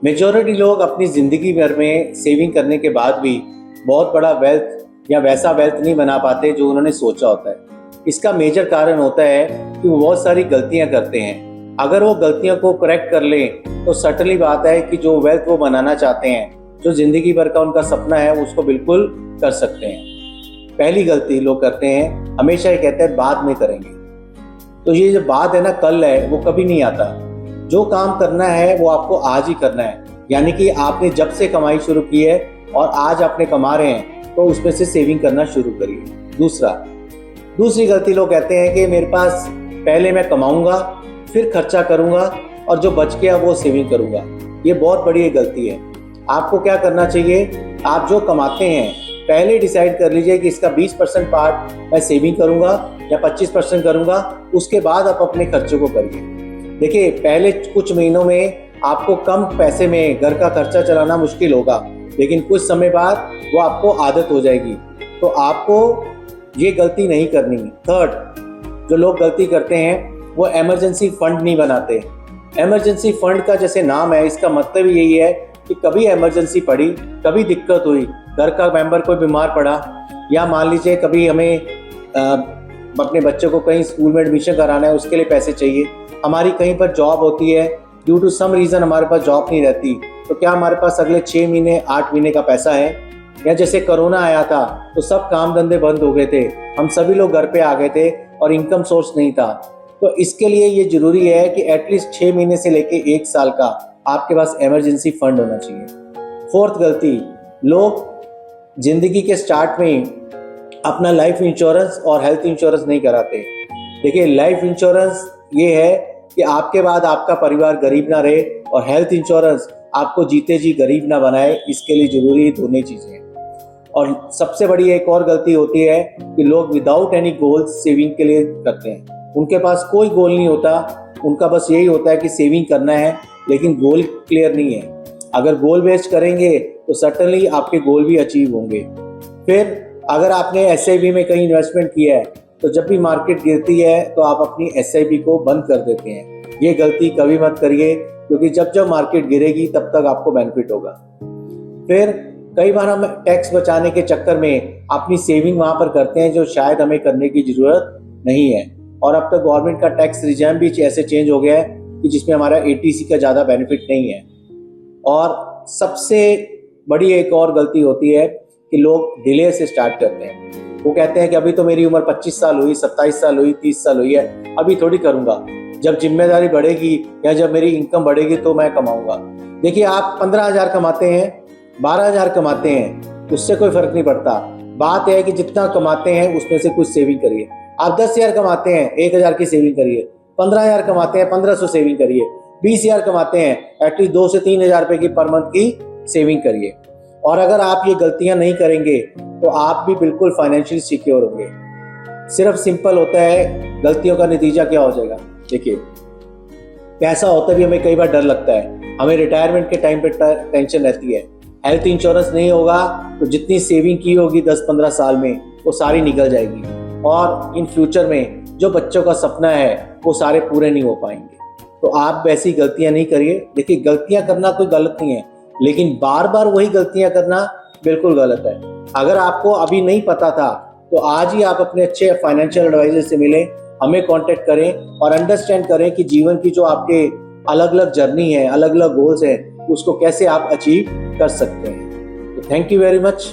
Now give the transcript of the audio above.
Majority लोग अपनी ज़िंदगी भर में सेविंग करने के बाद भी बहुत बड़ा वेल्थ या वैसा वेल्थ नहीं बना पाते जो उन्होंने सोचा होता है। इसका मेजर कारण होता है कि वो बहुत सारी गलतियां करते हैं। अगर वो गलतियों को करेक्ट कर लें तो सर्टनली बात है कि जो वेल्थ वो बनाना चाहते हैं, जो ज़िंदगी भर का उनका सपना है, उसको बिल्कुल कर सकते हैं। पहली गलती लोग करते हैं, हमेशा ये कहते हैं बाद में करेंगे। तो ये जो बात है ना, कल है, वो कभी नहीं आता। जो काम करना है वो आपको आज ही करना है। यानी कि आपने जब से कमाई शुरू की है और आज आपने कमा रहे हैं तो उसमें से सेविंग करना शुरू करिए। दूसरी गलती लोग कहते हैं कि मेरे पास पहले मैं कमाऊंगा, फिर खर्चा करूंगा और जो बच गया वो सेविंग करूंगा। ये बहुत बड़ी गलती है। आपको क्या करना चाहिए, आप जो कमाते हैं पहले डिसाइड कर लीजिए कि इसका 20% पार्ट मैं सेविंग करूंगा या 25% करूंगा। उसके बाद आप अपने खर्चों को करिए। देखिए, पहले कुछ महीनों में आपको कम पैसे में घर का खर्चा चलाना मुश्किल होगा, लेकिन कुछ समय बाद वो आपको आदत हो जाएगी। तो आपको ये गलती नहीं करनी। थर्ड, जो लोग गलती करते हैं वो इमरजेंसी फंड नहीं बनाते। इमरजेंसी फंड का जैसे नाम है, इसका मतलब यही है कि कभी इमरजेंसी पड़ी, कभी दिक्कत हुई, घर का मेंबर कोई बीमार पड़ा, या मान लीजिए कभी हमें अपने बच्चों को कहीं स्कूल में एडमिशन कराना है, उसके लिए पैसे चाहिए। हमारी कहीं पर जॉब होती है, ड्यू टू सम रीज़न हमारे पास जॉब नहीं रहती, तो क्या हमारे पास अगले 6 महीने 8 महीने का पैसा है? या जैसे कोरोना आया था तो सब काम धंधे बंद हो गए थे, हम सभी लोग घर पे आ गए थे और इनकम सोर्स नहीं था। तो इसके लिए ये ज़रूरी है कि एटलीस्ट 6 महीने से लेके 1 साल का आपके पास इमरजेंसी फंड होना चाहिए। फोर्थ गलती, लोग ज़िंदगी के स्टार्ट में अपना लाइफ इंश्योरेंस और हेल्थ इंश्योरेंस नहीं कराते। देखिए, लाइफ इंश्योरेंस ये है कि आपके बाद आपका परिवार गरीब ना रहे, और हेल्थ इंश्योरेंस आपको जीते जी गरीब ना बनाए। इसके लिए ज़रूरी दोनों चीज़ें हैं। और सबसे बड़ी एक और गलती होती है कि लोग विदाउट एनी गोल्स सेविंग के लिए करते हैं। उनके पास कोई गोल नहीं होता, उनका बस यही होता है कि सेविंग करना है, लेकिन गोल क्लियर नहीं है। अगर गोल बेस्ड करेंगे तो सर्टनली आपके गोल भी अचीव होंगे। फिर अगर आपने SIP में कहीं इन्वेस्टमेंट किया है तो जब भी मार्केट गिरती है तो आप अपनी SIP को बंद कर देते हैं। ये गलती कभी मत करिए, क्योंकि जब जब मार्केट गिरेगी तब तक आपको बेनिफिट होगा। फिर कई बार हम टैक्स बचाने के चक्कर में अपनी सेविंग वहाँ पर करते हैं जो शायद हमें करने की ज़रूरत नहीं है। और अब तक गवर्नमेंट का टैक्स रिजिम भी ऐसे चेंज हो गया है कि जिसमें हमारा ATC का ज़्यादा बेनिफिट नहीं है। और सबसे बड़ी एक और गलती होती है कि लोग डिले से स्टार्ट करते हैं। वो कहते हैं कि अभी तो मेरी उम्र 25 साल हुई, 27 साल हुई, 30 साल हुई है, अभी थोड़ी करूँगा, जब जिम्मेदारी बढ़ेगी या जब मेरी इनकम बढ़ेगी तो मैं कमाऊँगा। देखिए, आप 15,000 कमाते हैं, 12,000 कमाते हैं, उससे कोई फ़र्क नहीं पड़ता। बात है कि जितना कमाते हैं उसमें से कुछ सेविंग करिए। आप 10,000 कमाते हैं, 1,000 की सेविंग करिए। 15,000 कमाते हैं, 1,500 सेविंग करिए। 20,000 कमाते हैं, एटलीस्ट 2 से 3,000 रुपये की पर मंथ की सेविंग करिए। और अगर आप ये गलतियां नहीं करेंगे तो आप भी बिल्कुल फाइनेंशियली सिक्योर होंगे। सिर्फ सिंपल होता है, गलतियों का नतीजा क्या हो जाएगा। देखिए, पैसा होता भी हमें कई बार डर लगता है, हमें रिटायरमेंट के टाइम पे टेंशन रहती है। हेल्थ इंश्योरेंस नहीं होगा तो जितनी सेविंग की होगी 10-15 साल में वो सारी निकल जाएगी, और इन फ्यूचर में जो बच्चों का सपना है वो सारे पूरे नहीं हो पाएंगे। तो आप वैसी गलतियां नहीं करिए। देखिए, गलतियां करना कोई गलत नहीं है, लेकिन बार बार वही गलतियां करना बिल्कुल गलत है। अगर आपको अभी नहीं पता था तो आज ही आप अपने अच्छे फाइनेंशियल एडवाइजर से मिलें, हमें कांटेक्ट करें और अंडरस्टैंड करें कि जीवन की जो आपके अलग अलग जर्नी है, अलग अलग गोल्स हैं, उसको कैसे आप अचीव कर सकते हैं। तो थैंक यू वेरी मच।